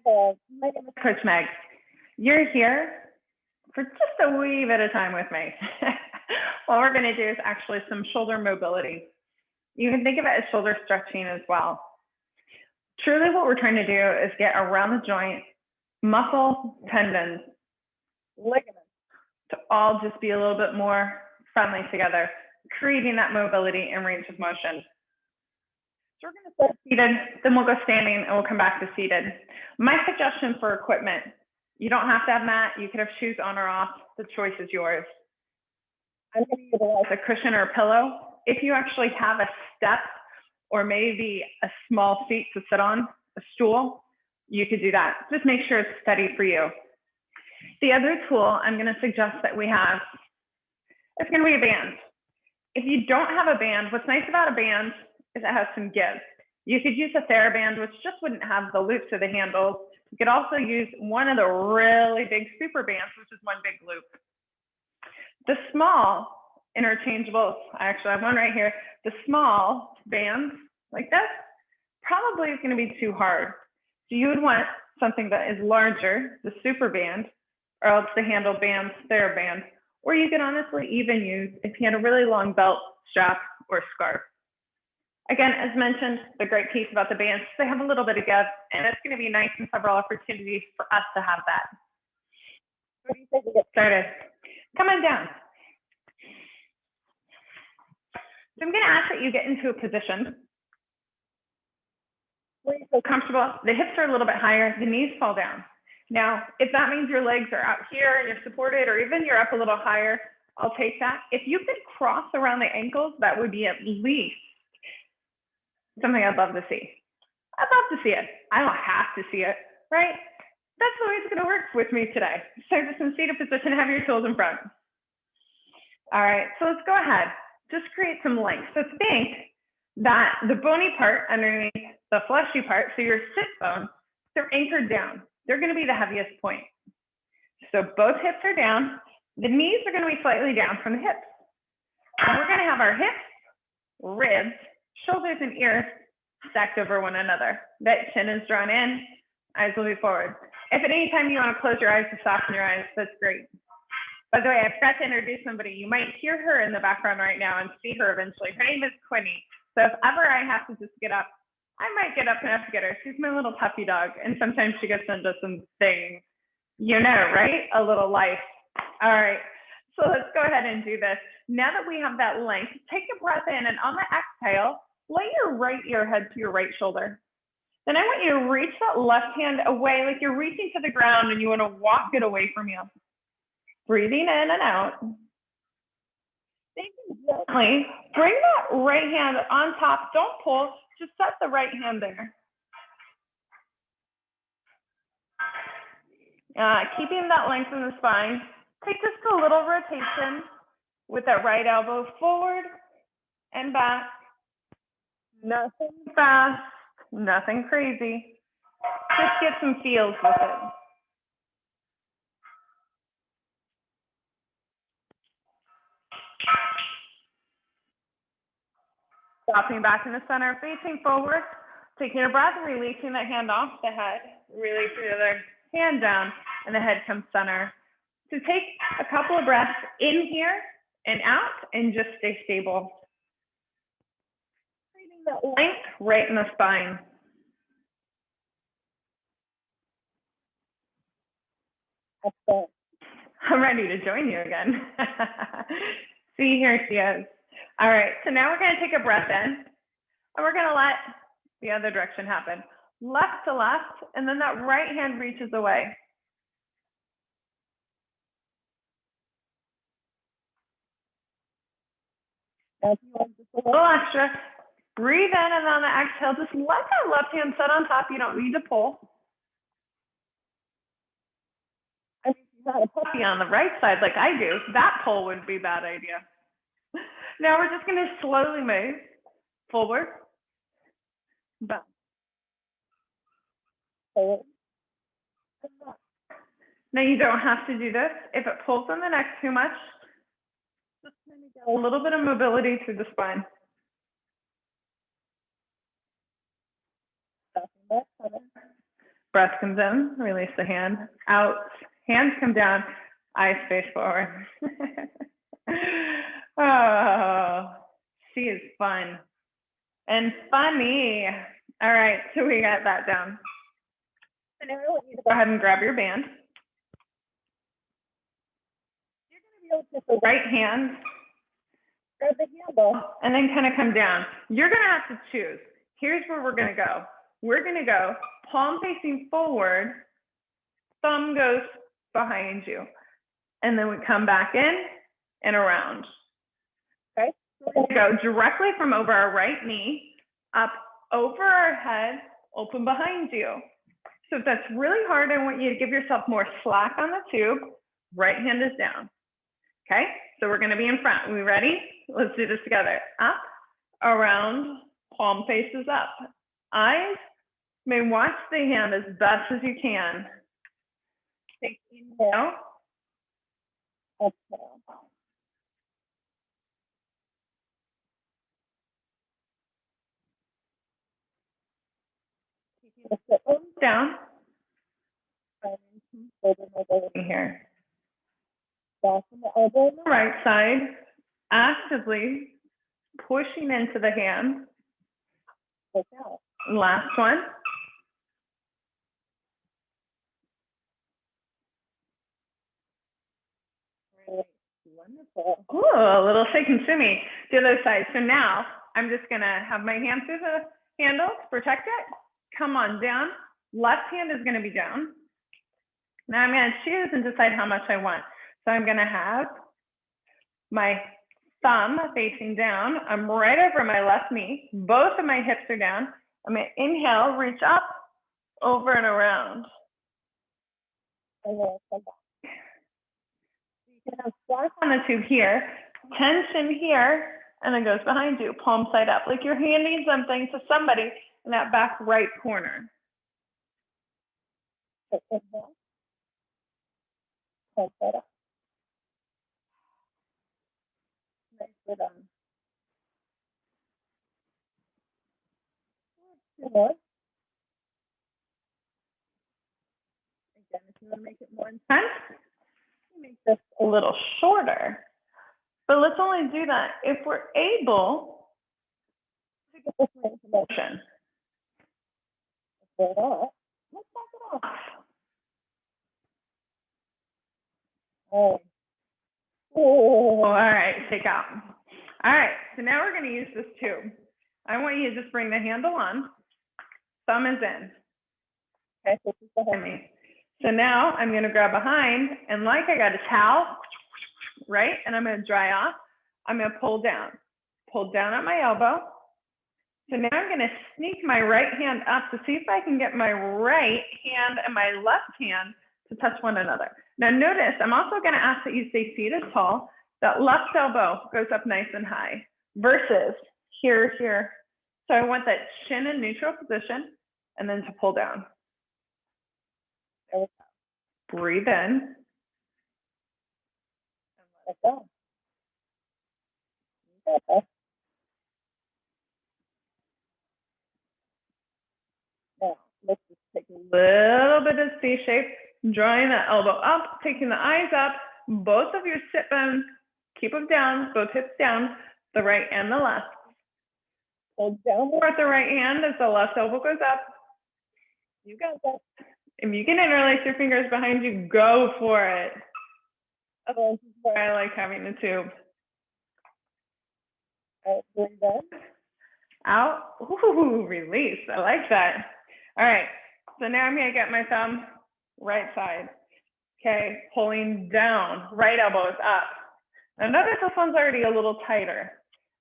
My name is Coach Meg. You're here for just a wee bit of time with me. What we're going to do is actually some shoulder mobility. You can think of it as shoulder stretching as well. Truly what we're trying to do is get around the joint, muscle, tendons, ligaments to all just be a little bit more friendly together, creating that mobility and range of motion. So we're going to start seated, then we'll go standing, and we'll come back to seated. My suggestion for equipment, you don't have to have mat. You could have shoes on or off. The choice is yours. I'm going to utilize a cushion or a pillow. If you actually have a step or maybe a small seat to sit on, a stool, you could do that. Just make sure it's steady for you. The other tool I'm going to suggest that we have is going to be a band. If you don't have a band, what's nice about a band is it has some give. You could use a TheraBand, which just wouldn't have the loops or the handles. You could also use one of the really big super bands, which is one big loop. The small interchangeables, I actually have one right here. The small bands like this probably is going to be too hard. So you would want something that is larger, the super band, or else the handle bands, TheraBand, or you could honestly even use if you had a really long belt, strap, or scarf. Again, as mentioned, the great piece about the bands, they have a little bit of give, and it's going to be nice and several opportunities for us to have that. What do you think we get started? Come on down. So I'm going to ask that you get into a position where you feel comfortable. The hips are a little bit higher, the knees fall down. Now, if that means your legs are out here and you're supported, or even you're up a little higher, I'll take that. If you could cross around the ankles, that would be at least something I'd love to see. I'd love to see it. I don't have to see it, right? That's the way it's going to work with me today. So just in seated position, have your tools in front. All right, so let's go ahead. Just create some length. So think that the bony part underneath the fleshy part, so your sit bones, they're anchored down. They're going to be the heaviest point. So both hips are down. The knees are going to be slightly down from the hips. And we're going to have our hips, ribs, shoulders, and ears stacked over one another. That chin is drawn in, eyes will be forward. If at any time you want to close your eyes to soften your eyes, that's great. By the way, I forgot to introduce somebody. You might hear her in the background right now and see her eventually. Her name is Quinny. So if ever I have to just get up, I might get up and have to get her. She's my little puppy dog, and sometimes she gets into some things, you know, right? A little life. All right, so let's go ahead and do this. Now that we have that length, take a breath in, and on the exhale, lay your right ear head to your right shoulder. Then I want you to reach that left hand away like you're reaching to the ground and you want to walk it away from you. Breathing in and out. Gently bring that right hand on top. Don't pull, just set the right hand there. Keeping that length in the spine. Take just a little rotation with that right elbow forward and back. Nothing fast, nothing crazy. Just get some feels with it. Dropping back in the center, facing forward, taking a breath, releasing that hand off the head, release the other hand down, and the head comes center. So take a couple of breaths in here and out, and just stay stable. Creating that length right in the spine. Excellent. I'm ready to join you again. See, here she is. All right, so now we're going to take a breath in, and we're going to let the other direction happen. Left to left, and then that right hand reaches away. Just a little extra. Breathe in, and on the exhale, just let that left hand sit on top. You don't need to pull. And if you had a puppy on the right side like I do, that pull would be a bad idea. Now we're just going to slowly move forward, back, forward, and back. Now you don't have to do this. If it pulls on the neck too much, just kind of get a little bit of mobility through the spine. Breath comes in, release the hand, out, hands come down, eyes face forward. Oh, she is fun and funny. All right, so we got that down. So now I want you to go ahead and grab your band. You're going to be able to take the right hand, grab the handle, and then kind of come down. You're going to have to choose. Here's where we're going to go. We're going to go palm facing forward, thumb goes behind you, and then we come back in and around. Okay, so we're going to go directly from over our right knee, up over our head, open behind you. So if that's really hard, I want you to give yourself more slack on the tube. Right hand is down. Okay, so we're going to be in front. Are we ready? Let's do this together. Up, around, palm faces up. Eyes may watch the hand as best as you can. Take inhale, exhale. Keeping the sit bones down. Shoulder mobility here. Fasten the elbow on the right side, actively pushing into the hand. Push out. Last one. Wonderful. Ooh, a little shake and shimmy to the other side. So now I'm just gonna have my hand through the handle to protect it. Come on down. Left hand is gonna be down. Now I'm gonna choose and decide how much I want. So I'm gonna have my thumb facing down. I'm right over my left knee. Both of my hips are down. I'm gonna inhale, reach up, over and around. And then come back. You can have slack on the tube here, tension here, and then goes behind you, palm side up, like you're handing something to somebody in that back right corner. So inhale, palm side up. Nice, good on. Two more. Again, if you want to make it more intense, make this a little shorter. But let's only do that if we're able to get this into motion. If we're not, let's back it off. Oh. All right, take out. All right, so now we're going to use this tube. I want you to just bring the handle on. Thumb is in. Okay, so this is behind me. So now I'm going to grab behind, and like I got a towel, right? And I'm going to dry off. I'm going to pull down at my elbow. So now I'm going to sneak my right hand up to see if I can get my right hand and my left hand to touch one another. Now notice, I'm also going to ask that you stay feet as tall. That left elbow goes up nice and high versus here. So I want that chin in neutral position and then to pull down. Breathe in. And let it go. Okay. Now, let's just take a little bit of C shape, drawing the elbow up, taking the eyes up, both of your sit bones, keep them down, both hips down, the right and the left. Hold down more at the right hand as the left elbow goes up. You got that. If you can interlace your fingers behind you, go for it. Otherwise, this is why I like having the tube. All right, breathe in. Out. Ooh, release. I like that. All right. So now I'm going to get my thumb right side. Okay. Pulling down. Right elbow is up. Now notice this one's already a little tighter.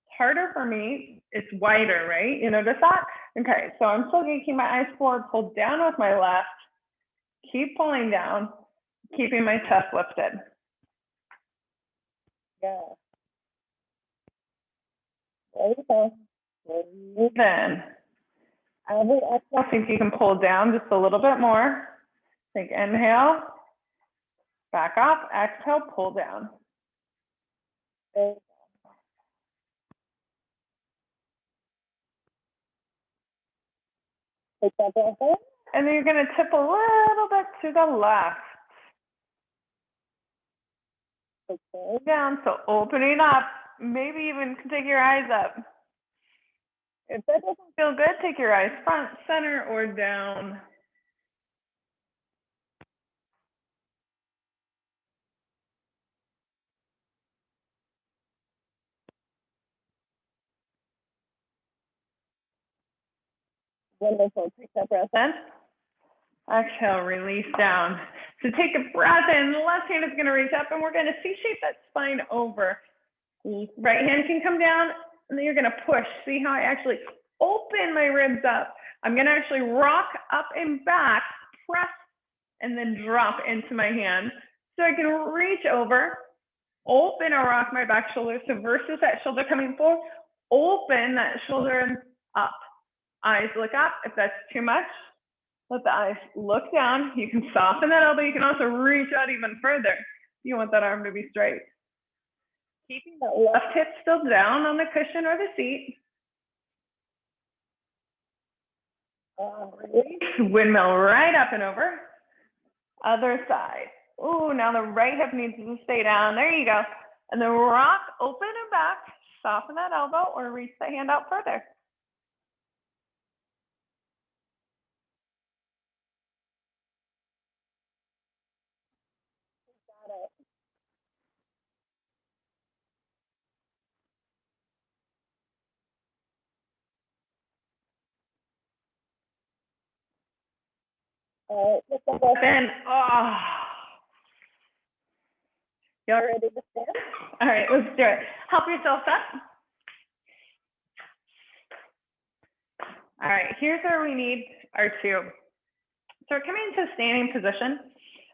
It's harder for me. It's wider, right? You notice that? Okay. So I'm still going to keep my eyes forward, pull down with my left. Keep pulling down, keeping my chest lifted. Yeah. There you go. Breathe in. Every exhale, see if you can pull down just a little bit more. Take inhale, back off, exhale, pull down. There you go. Take that breath in And then you're going to tip a little bit to the left. So pull down, so opening up, maybe even take your eyes up. If that doesn't feel good, take your eyes front, center, or down. Wonderful. Take that breath in. Exhale, release down. So take a breath in. The left hand is going to reach up, and we're going to C-shape that spine over. Right hand can come down, and then you're going to push. See how I actually open my ribs up? I'm going to actually rock up and back, press, and then drop into my hand. So I can reach over, open or rock my back shoulder. So versus that shoulder coming forward, open that shoulder up. Eyes look up. If that's too much, let the eyes look down. You can soften that elbow. You can also reach out even further. You want that arm to be straight. Keeping the left hip still down on the cushion or the seat. Release. Windmill right up and over. Other side. Ooh, now the right hip needs to stay down. There you go. And then rock, open and back. Soften that elbow or reach the hand out further. Got it. All right, lift the breath in. Oh. Y'all ready to stand? All right, let's do it. Help yourself up. All right, here's where we need our tube. So we're coming into a standing position.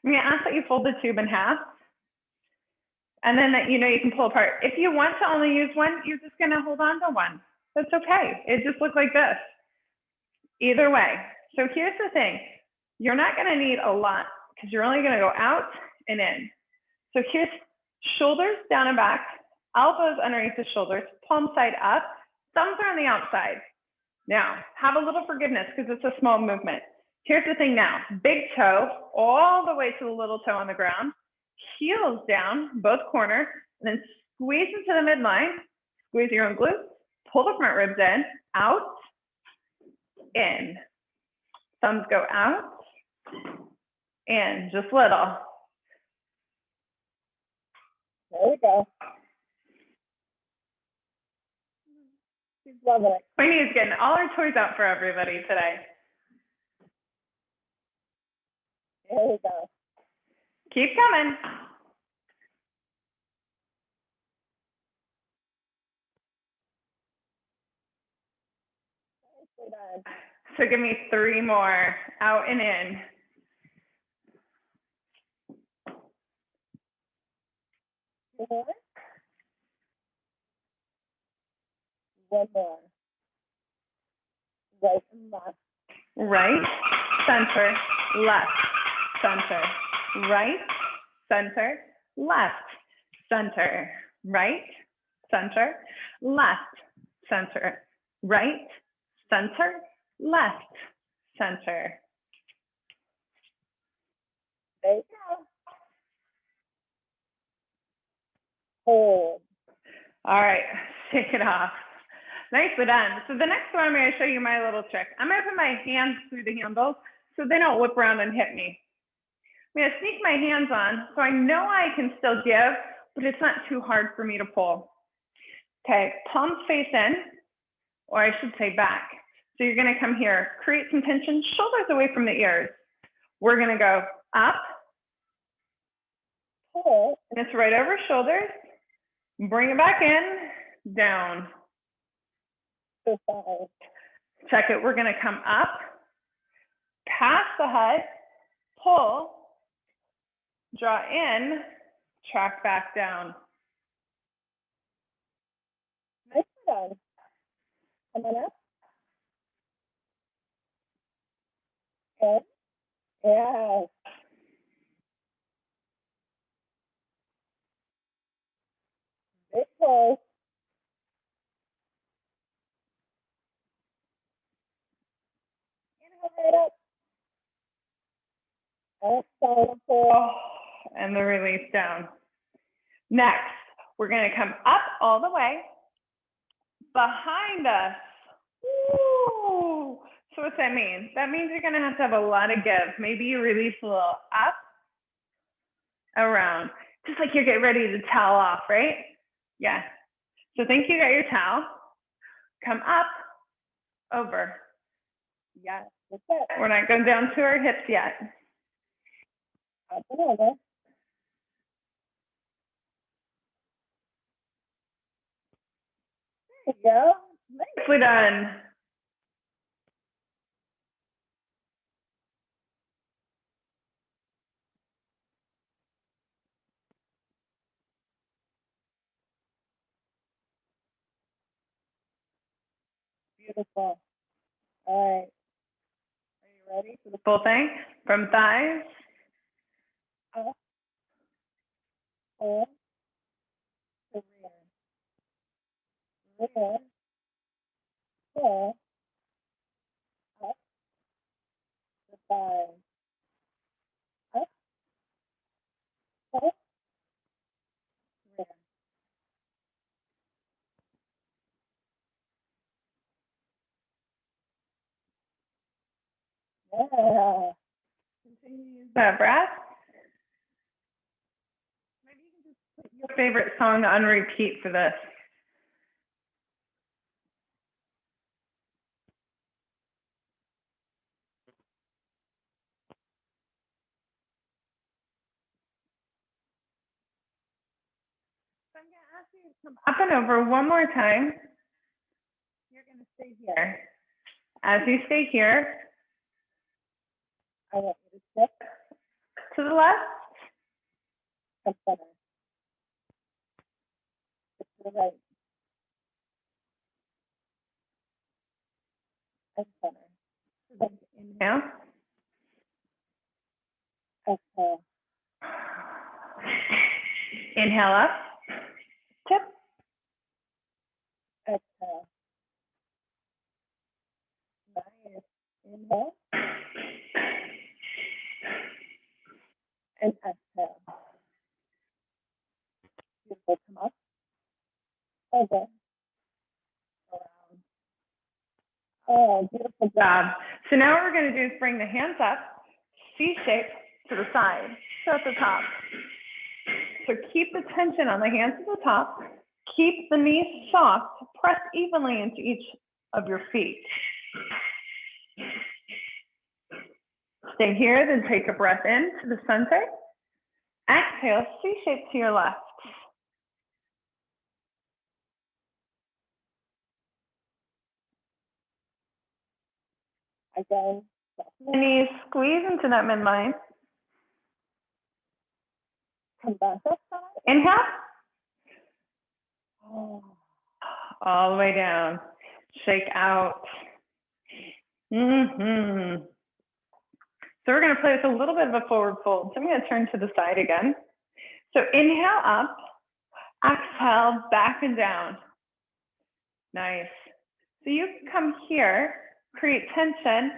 I'm going to ask that you fold the tube in half. And then that you can pull apart. If you want to only use one, you're just going to hold on to one. That's okay. It just looks like this. Either way. So here's the thing. You're not going to need a lot because you're only going to go out and in. So here's shoulders down and back, elbows underneath the shoulders, palm side up, thumbs are on the outside. Now, have a little forgiveness because it's a small movement. Here's the thing now. Big toe all the way to the little toe on the ground, heels down, both corners, and then squeeze into the midline, squeeze your own glutes, pull the front ribs in, out, in. Thumbs go out, in, just little. There we go. She's loving it. Queenie's getting all her toys out for everybody today. There we go. Keep coming. So give me 3 more, out and in. One more. Right and left. Right, center, left, center. Right, center, left, center. Right, center, left, center. Right, center, left, center. There you go. Hold. All right, shake it off. Nicely done. So the next one, I'm going to show you my little trick. I'm going to put my hands through the handles so they don't whip around and hit me. I'm going to sneak my hands on so I know I can still give, but it's not too hard for me to pull. Okay, palms face in, or I should say back. So you're going to come here, create some tension, shoulders away from the ears. We're going to go up, pull, and it's right over shoulders. Bring it back in, down. Check it. We're going to come up, past the head, pull, draw in, track back down. Nice done. Come on up. Good. Yeah. Big pull. Inhale right up. And the release down. Next, we're going to come up all the way behind us. Woo! So what's that mean? That means you're going to have a lot of give. Maybe you release a little up, around, just like you're getting ready to towel off, right? Yeah. So think you got your towel. Come up, over. Yeah, that's it. We're not going down to our hips yet. Up and over. There you go. Nicely done. Beautiful. All right. Are you ready for the full thing? From thighs, up, over, to rear, pull, up, to thighs, up, pull, rear. Yeah. Continue to use that breath. Maybe you can just put your favorite song on repeat for this. So I'm going to ask you to come up and over one more time. You're going to stay here. As you stay here, I want you to step to the left, come center, to the right, and center. Inhale. Exhale. Inhale up, tip, exhale. Nice. Inhale. And exhale. Beautiful. Come up. Over. Around. Oh, beautiful job. So now what we're going to do is bring the hands up, C shape to the side, so at the top. So keep the tension on the hands at the top. Keep the knees soft. Press evenly into each of your feet. Stay here, then take a breath in to the center. Exhale, C shape to your left. Again, the knees squeeze into that midline. Come back up. Inhale. All the way down. Shake out. So we're going to play with a little bit of a forward fold. So I'm going to turn to the side again. So inhale up, exhale back and down. Nice. So you can come here, create tension,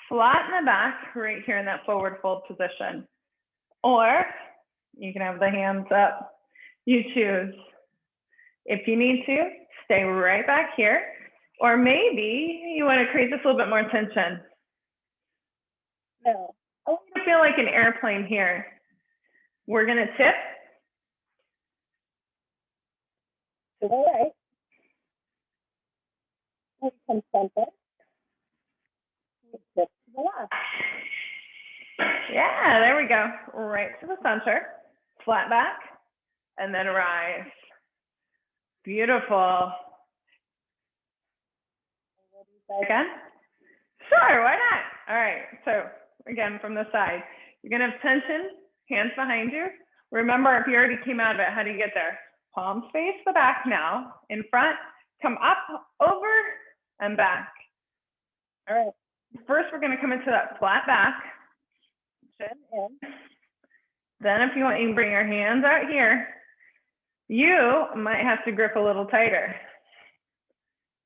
flatten the back right here in that forward fold position. Or you can have the hands up. You choose. If you need to, stay right back here. Or maybe you want to create this a little bit more tension. No. I want you to feel like an airplane here. We're going to tip to the right. We can center. We tip to the left. Yeah, there we go. Right to the center. Flat back. And then rise. Beautiful. Again? Sure, why not? All right, so again, from the side, you're gonna have tension, hands behind you. Remember, if you already came out of it, how do you get there? Palms face the back now, in front, come up, over, and back. All right, first we're gonna come into that flat back, chin in. Then if you want, you can bring your hands out here. You might have to grip a little tighter.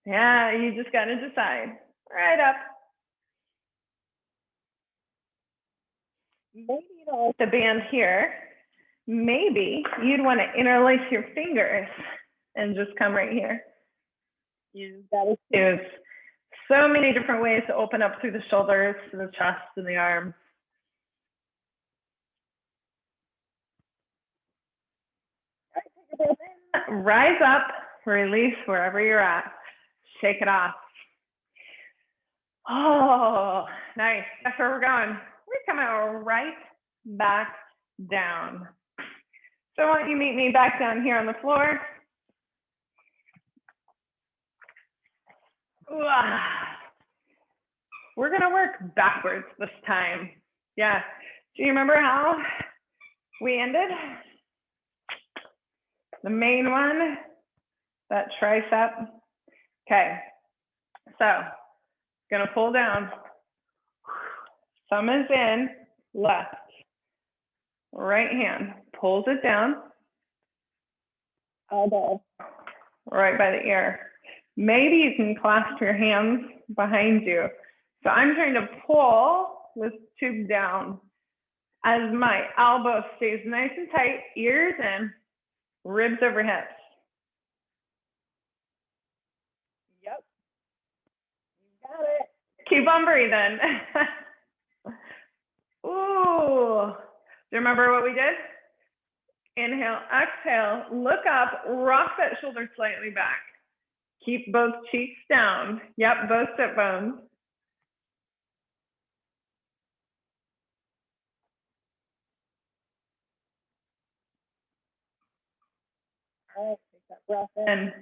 Yeah, you just gotta decide. Right up. Maybe you don't like the band here. Maybe you'd want to interlace your fingers and just come right here. Use so many different ways to open up through the shoulders, to the chest, and the arms. Rise up, release wherever you're at. Shake it off. Oh, nice. That's where we're going. We're coming right back down. So why don't you meet me back down here on the floor? We're going to work backwards this time. Yeah. Do you remember how we ended? The main one, that tricep. Okay. So, going to pull down. Thumb is in, left. Right hand pulls it down. Elbow right by the ear. Maybe you can clasp your hands behind you. So I'm trying to pull this tube down as my elbow stays nice and tight, ears in, ribs over hips. Yep. You got it. Keep on breathing. Ooh. Do you remember what we did? Inhale, exhale, look up, rock that shoulder slightly back. Keep both cheeks down. Yep, both sit bones. All right, take that breath in.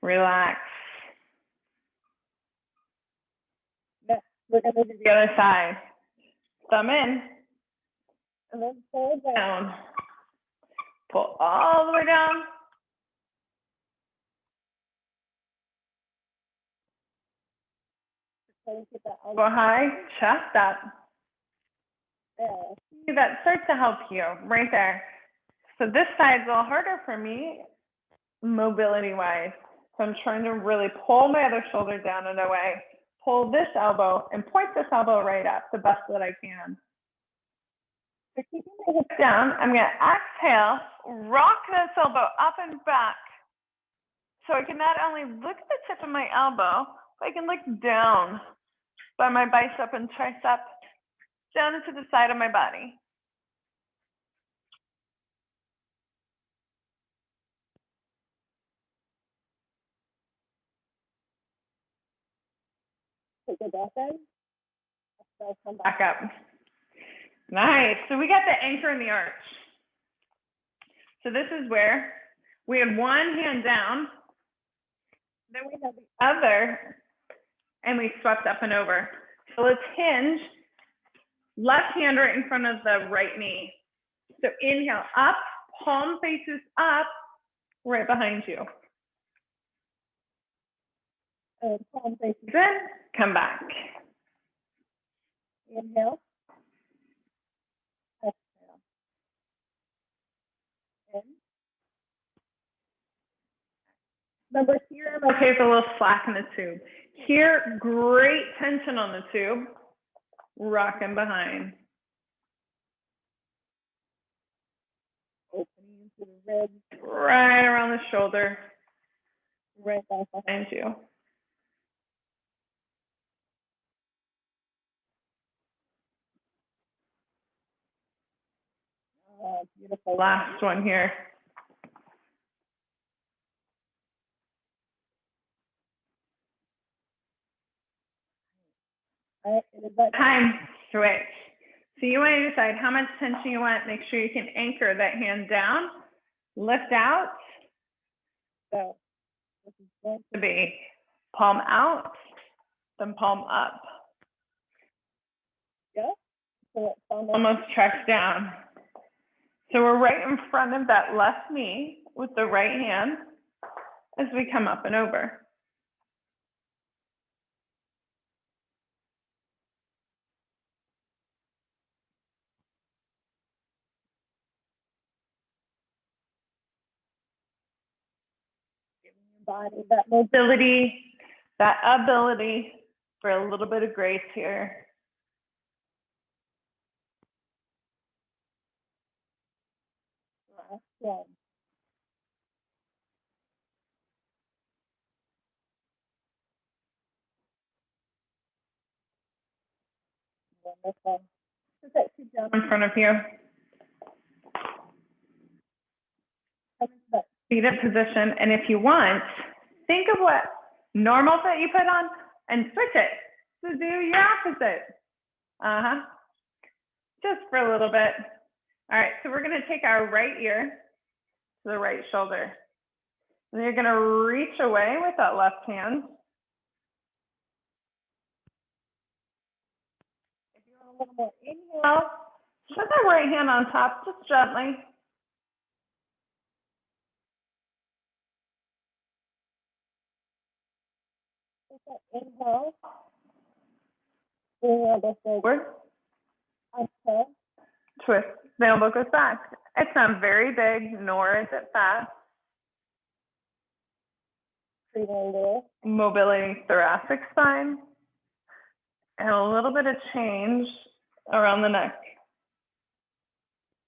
Relax. Next, we're going to do the other side. Thumb in, and then pull down. Pull all the way down. Keep that elbow high, chest up. See, that starts to help you right there. So this side's a little harder for me, mobility-wise. So I'm trying to really pull my other shoulder down and away, pull this elbow, and point this elbow right up the best that I can. So keeping my hips down, I'm going to exhale, rock this elbow up and back. So I can not only look at the tip of my elbow, but I can look down by my bicep and tricep, down into the side of my body. Take a breath in. I'll come back up. Nice. So we got the anchor in the arch. So this is where we had one hand down, then we have the other, and we swept up and over. So let's hinge, left hand right in front of the right knee. So inhale up, palm faces up, right behind you. And palm faces in, come back. Inhale. Exhale. In. Remember here, I'm okay with a little slack in the tube. Here, great tension on the tube. Rocking behind. Opening into the ribs, right around the shoulder, right back behind you. Oh, beautiful. Last one here. All right, it is that time. Switch. So you want to decide how much tension you want. Make sure you can anchor that hand down. Lift out. So this is going to be palm out, then palm up. Yeah. So almost tracks down. So we're right in front of that left knee with the right hand as we come up and over. Giving your body that mobility, that ability for a little bit of grace here. one. Wonderful. Put that feet down in front of you. Seated position, and if you want, think of what normal fit you put on and switch it to do your opposite. Just for a little bit. All right, so we're going to take our right ear to the right shoulder. And you're going to reach away with that left hand. If you want a little more inhale, put that right hand on top, just gently. Inhale. Inhale, go forward. Exhale. Twist. The elbow goes back. It's not very big, nor is it fast. Mobility, thoracic spine, and a little bit of change around the neck.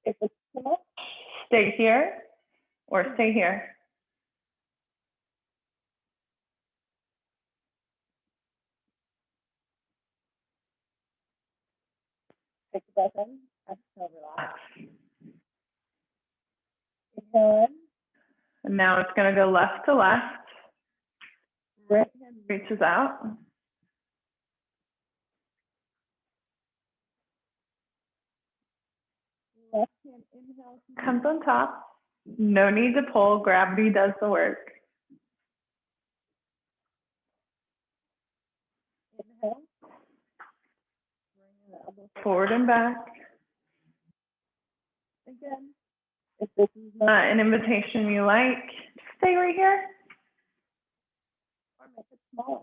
If it's too much, stay here or stay here. Take a breath in, exhale, relax. Inhale in. And now it's going to go left to left. Right hand reaches out. Left hand inhale comes on top. No need to pull. Gravity does the work. Inhale. Bring the elbow forward and back. Again. If this is not an invitation you like, stay right here. Or make it smaller.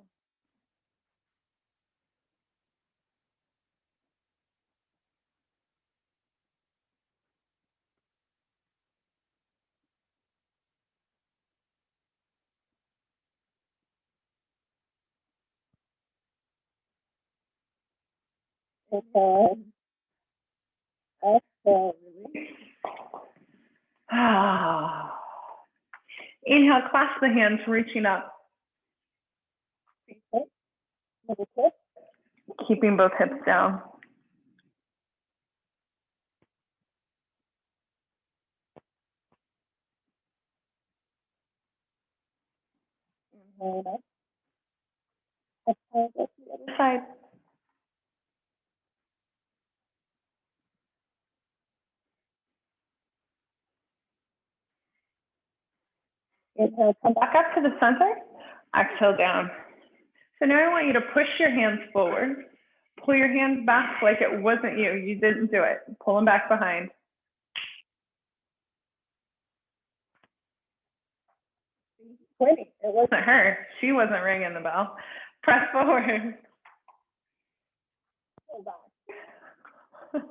Inhale. Exhale, release. Inhale, clasp the hands, reaching up. Keeping both hips down. Inhale, exhale, go to the other side. Inhale, come back up to the center. Exhale down. So now I want you to push your hands forward. Pull your hands back like it wasn't you. You didn't do it. Pull them back behind. It wasn't her. She wasn't ringing the bell. Press forward. Hold on.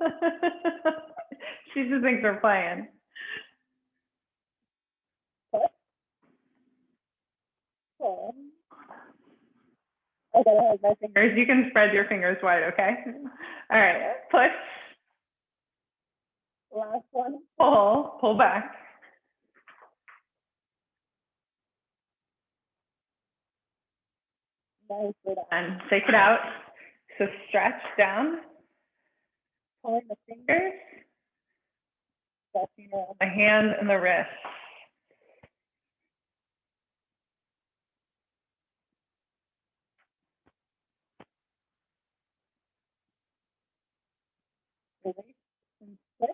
She just thinks we're playing. I gotta have my fingers. You can spread your fingers wide, okay? All right, push. Last one. Pull back. And take it out. So stretch down. Pulling the fingers. Stretching around the hand and the wrist. Release and switch.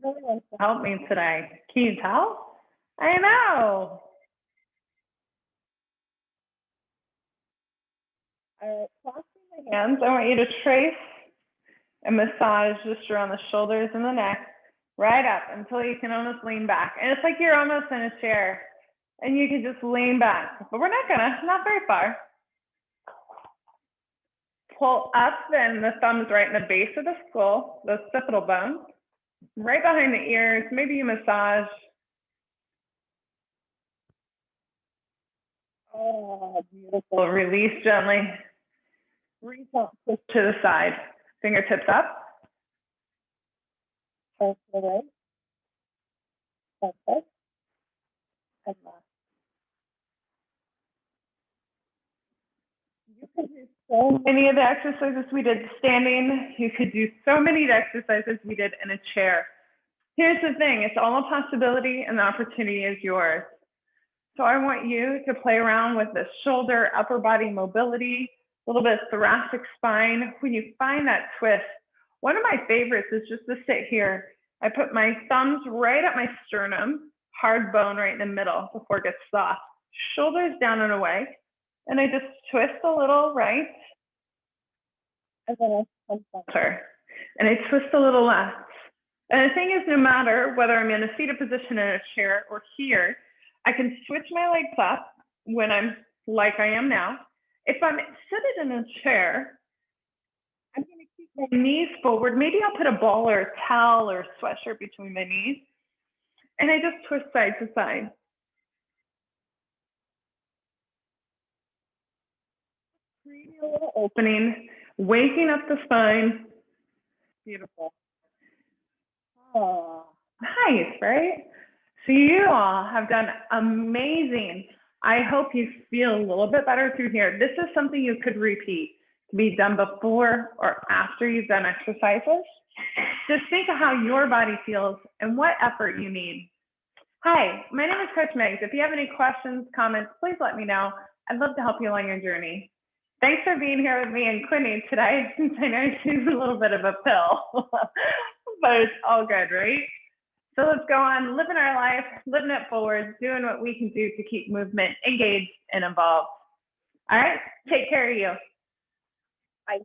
Really wants to help me today. Can you tell? I know. All right, crossing the hands. I want you to trace and massage just around the shoulders and the neck, right up until you can almost lean back. And it's like you're almost in a chair and you can just lean back, but we're not gonna, not very far. Pull up, then the thumb's right in the base of the skull, those occipital bones, right behind the ears. Maybe you massage. Oh, beautiful. Release gently. Reach out, push to the side. Fingertips up. Press to the right. Perfect. You could do so many of the exercises we did standing. You could do so many of the exercises we did in a chair. Here's the thing, it's all a possibility and the opportunity is yours. So I want you to play around with the shoulder, upper body mobility, a little bit of thoracic spine. When you find that twist, one of my favorites is just to sit here. I put my thumbs right at my sternum, hard bone right in the middle before it gets soft. Shoulders down and away. And I just twist a little right. And then I center. And I twist a little left. And the thing is, no matter whether I'm in a seated position in a chair or here, I can switch my legs up when I'm like I am now. If I'm seated in a chair, I'm going to keep my knees forward. Maybe I'll put a ball or a towel or a sweatshirt between my knees. And I just twist side to side. Creating a little opening, waking up the spine. Beautiful. Oh, nice, right? So you all have done amazing. I hope you feel a little bit better through here. This is something you could repeat, be done before or after you've done exercises. Just think of how your body feels and what effort you need. Hi, my name is Coach Megs. If you have any questions, comments, please let me know. I'd love to help you along your journey. Thanks for being here with me and Quinny today, since I know she's a little bit of a pill, but it's all good, right? So let's go on living our life, living it forward, doing what we can do to keep movement engaged and involved. All right, take care of you. Bye.